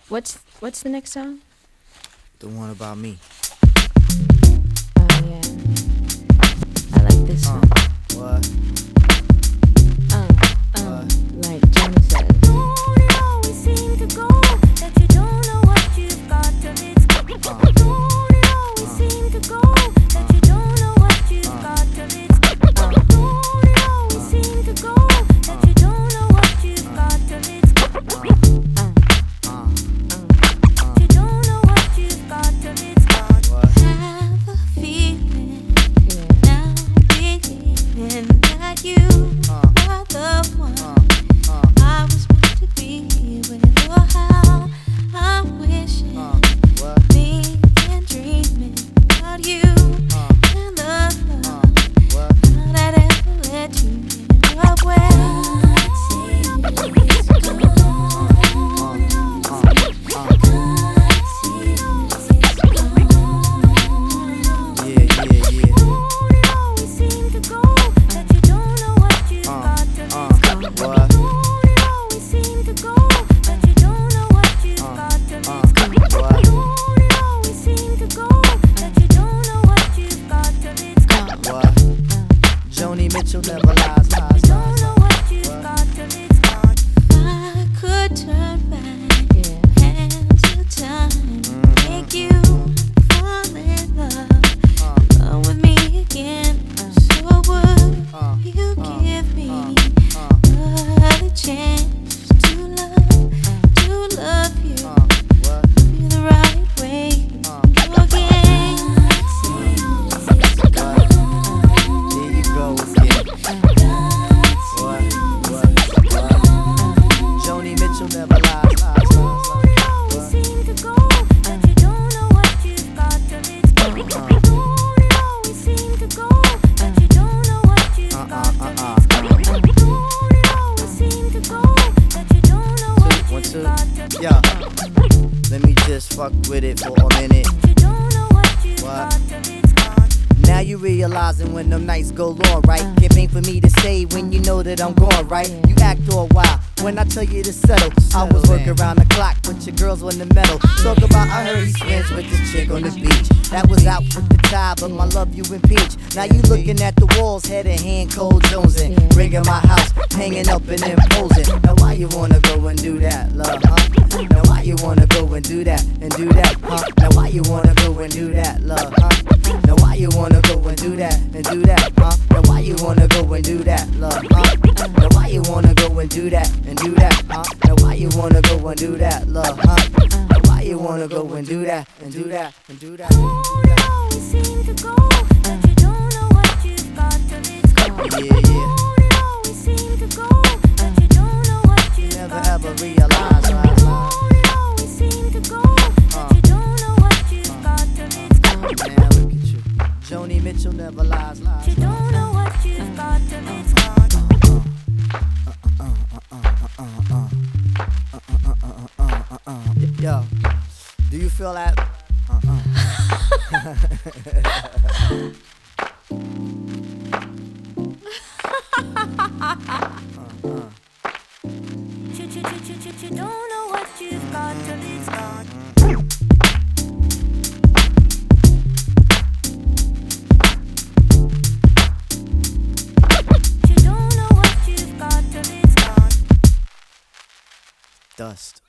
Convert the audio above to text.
What's the next song? The one about me. Oh yeah, I like this one. What? Like Joni says. Don't it always seem to go that you don't know what you've got till it's gone? Don't it always seem to go that you don't know what you've got till it's gone? Don't it always seem to go that you don't know what you've got till it's gone? You don't know what you've got till it's gone. Have a feeling now, believing that you are the one I was meant to be with. Oh, how I'm wishing, thinking, dreaming about you and the love that ever led you up where. Joni Mitchell never lies, lies, Don't know what you've got till it's gone. I could turn back hands to time, make you fall in love with me again. So would you give me another chance to love you the right way again? Here you go again. Joni Mitchell never lies, lies, lies, Seem to go that you don't know what you've got till it's gone. Don't it always seem to go that you don't know what you've got till it's gone. Don't it always seem to go that you don't know what One, you've two. got till it's Yeah. gone. Let me just fuck with it for a minute. You don't know what you've What? got till it's gone. Now you realizing when them nights go long, right? It ain't for me to say when you know that I'm gone, right? You act all wild when I tell you to settle. I was working around the clock, but your girls on the metal. Talk about I heard he's friends with this chick on the beach. That was out with the tie, but my love you impeach. Now you looking at the walls, head in hand, cold jonesing. Rigging my house, hanging up and imposing. Now why you wanna go and do that, love, huh? Now why you wanna go and do that, huh? Now why you wanna go and do that, love, huh? Now why you wanna go and do that, huh? Now why you wanna go and do that, love, huh? Now why you wanna go and do that, huh? Now why you wanna go and do that, love, huh? Now why you wanna go and do that, and do that, and do that, and do Don't it that? always seem to go that you don't know what you've got till it's gone. Yeah, yeah. Don't it always seem to go that you don't know what you've Never got ever till it's realize, right? Don't it always seem to go that you don't know what you've got till it's gone. Man, look at you. Joni Mitchell never lies, lies. You don't know what you've got till it's gone. Yo, do you feel that? You don't know what you've got till it's gone. You don't know what you've got till it's gone. Dust.